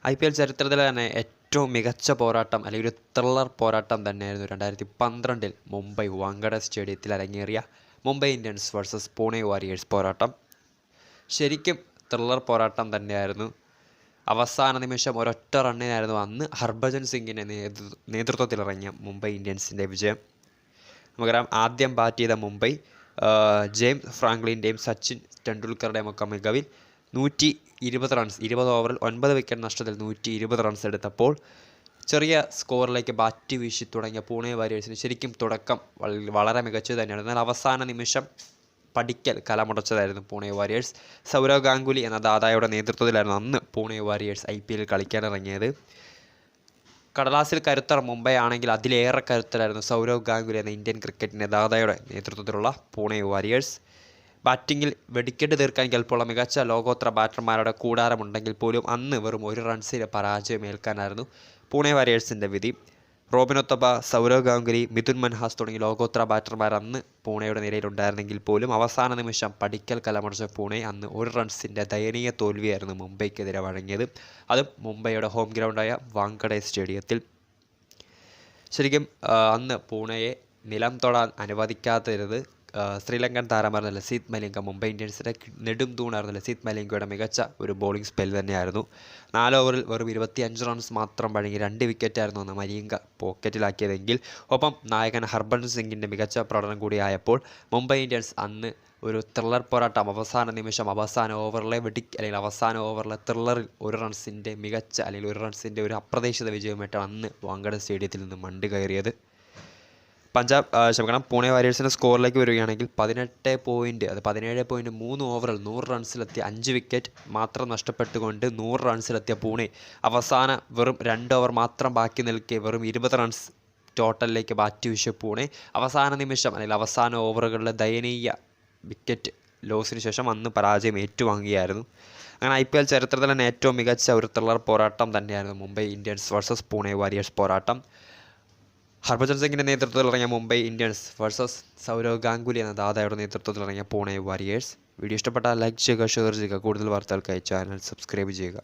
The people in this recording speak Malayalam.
IPL ചരിത്രത്തിലെ തന്നെ ഏറ്റവും മികച്ച പോരാട്ടം അല്ലെങ്കിൽ ഒരു ത്രില്ലർ പോരാട്ടം തന്നെയായിരുന്നു 2012 മുംബൈ വാങ്കഡെ സ്റ്റേഡിയത്തിൽ അരങ്ങേറിയ Mumbai Indians versus Pune warriors പോരാട്ടം. ശരിക്കും ത്രില്ലർ പോരാട്ടം തന്നെയായിരുന്നു. അവസാന നിമിഷം ഒരൊറ്റ റണ്ണിനായിരുന്നു അന്ന് ഹർഭജൻ സിംഗിൻ്റെ നേതൃത്വത്തിലിറങ്ങിയ മുംബൈ ഇന്ത്യൻസിൻ്റെ വിജയം. നമുക്കറിയാം, ആദ്യം ബാറ്റ് ചെയ്ത മുംബൈ ജെയിംസ് ഫ്രാങ്ക്ലിൻ്റെയും സച്ചിൻ ടെണ്ടുൽക്കറുടെയും ഒക്കെ മികവിൽ 120 റൺസ് 20 ഓവറിൽ 9 വിക്കറ്റ് നഷ്ടത്തിൽ 120 റൺസ് എടുത്തപ്പോൾ ചെറിയ സ്കോറിലേക്ക് ബാറ്റ് വീശി തുടങ്ങിയ പൂനെ വാരിയേഴ്സിന് ശരിക്കും തുടക്കം വളരെ മികച്ചത് തന്നെയാണ്. എന്നാൽ അവസാന നിമിഷം പടിക്കൽ കലമുടച്ചതായിരുന്നു പൂനെ വാരിയേഴ്സ്. സൗരവ് ഗാംഗുലി എന്ന ദാദായുടെ നേതൃത്വത്തിലായിരുന്നു അന്ന് പൂനെ വാരിയേഴ്സ് IPL കളിക്കാനിറങ്ങിയത്. കടലാസിൽ കരുത്തർ മുംബൈ ആണെങ്കിൽ അതിലേറെ കരുത്തരായിരുന്നു സൗരവ് ഗാംഗുലി എന്ന ഇന്ത്യൻ ക്രിക്കറ്റിൻ്റെ ദാദായുടെ നേതൃത്വത്തിലുള്ള പൂനെ വാരിയേഴ്സ്. ബാറ്റിങ്ങിൽ വെടിക്കെട്ട് തീർക്കാൻ കെൽപ്പുള്ള മികച്ച ലോകോത്തര ബാറ്റർമാരുടെ കൂടാരമുണ്ടെങ്കിൽ പോലും അന്ന് വെറും 1 റൺസിന് പരാജയമേൽക്കാനായിരുന്നു പൂനെ വാരിയേഴ്സിൻ്റെ വിധി. റോബിൻ ഉത്തപ്പ, സൗരവ് ഗാംഗുലി, മിഥുൻ മൻഹാസ് തുടങ്ങിയ ലോകോത്തര ബാറ്റർമാർ അന്ന് പൂനെയുടെ നിരയിലുണ്ടായിരുന്നെങ്കിൽ പോലും അവസാന നിമിഷം പടിക്കൽ കലമടച്ച പൂനെ അന്ന് 1 റൺസിൻ്റെ ദയനീയ തോൽവിയായിരുന്നു മുംബൈക്കെതിരെ വഴങ്ങിയത്. അതും മുംബൈയുടെ ഹോം ഗ്രൗണ്ടായ വാങ്കഡെ സ്റ്റേഡിയത്തിൽ. ശരിക്കും അന്ന് പൂനെയെ നിലം തൊടാൻ അനുവദിക്കാതിരുന്നത് ശ്രീലങ്കൻ താരമായിരുന്ന ലസിത് മലിംഗ, മുംബൈ ഇന്ത്യൻസിൻ്റെ നെടും തൂണായിരുന്ന ലസിത് മലിംഗയുടെ മികച്ച ഒരു ബോളിംഗ് സ്പെൽ തന്നെയായിരുന്നു. 4 ഓവറിൽ വെറും 25 റൺസ് മാത്രം വഴങ്ങി 2 വിക്കറ്റായിരുന്നു അന്ന് മലിംഗ പോക്കറ്റിലാക്കിയതെങ്കിൽ ഒപ്പം നായകൻ ഹർഭജൻ സിംഗിൻ്റെ മികച്ച പ്രകടനം കൂടിയായപ്പോൾ മുംബൈ ഇന്ത്യൻസ് അന്ന് ഒരു ത്രില്ലർ പോരാട്ടം അവസാന നിമിഷം അവസാന ഓവറിലെ അല്ലെങ്കിൽ അവസാന ഓവറിലെ ത്രില്ലറിൽ 1 റൺസിൻ്റെ മികച്ച അല്ലെങ്കിൽ 1 റൺസിൻ്റെ ഒരു അപ്രതീക്ഷിത വിജയമായിട്ടാണ് അന്ന് വാങ്കഡെ സ്റ്റേഡിയത്തിൽ നിന്ന് മണ്ട് കയറിയത്. പൂനെ വാരിയേഴ്സിൻ്റെ സ്കോറിലേക്ക് വരികയാണെങ്കിൽ 17.3 ഓവറിൽ 100 റൺസിലെത്തിയ 5 വിക്കറ്റ് മാത്രം നഷ്ടപ്പെട്ടുകൊണ്ട് 100 റൺസിലെത്തിയ പൂനെ അവസാന വെറും 2 ഓവർ മാത്രം ബാക്കി നിൽക്കെ വെറും 20 റൺസ് ടോട്ടലിലേക്ക് ബാറ്റ് വീശിയ പൂനെ അവസാന നിമിഷം അല്ലെങ്കിൽ അവസാന ഓവറുകളിലെ ദയനീയ വിക്കറ്റ് ലോസിന് ശേഷം അന്ന് പരാജയം ഏറ്റുവാങ്ങുകയായിരുന്നു. അങ്ങനെ IPL ചരിത്രത്തിൽ തന്നെ ഏറ്റവും മികച്ച ഒരു ത്രില്ലർ പോരാട്ടം തന്നെയായിരുന്നു Mumbai Indians versus Pune warriors പോരാട്ടം. ഹർഭജൻ സിംഗിൻ്റെ നേതൃത്വത്തിലിറങ്ങിയ മുംബൈ ഇന്ത്യൻസ് വേഴ്സസ് സൗരവ് ഗാംഗുലി എന്ന ദാദായുടെ നേതൃത്വത്തിലിറങ്ങിയ പൂനെ വാരിയേഴ്സ്. വീഡിയോ ഇഷ്ടപ്പെട്ടാൽ ലൈക്ക് ചെയ്യുക, ഷെയർ ചെയ്യുക. കൂടുതൽ വാർത്തകൾക്കായി ചാനൽ സബ്സ്ക്രൈബ് ചെയ്യുക.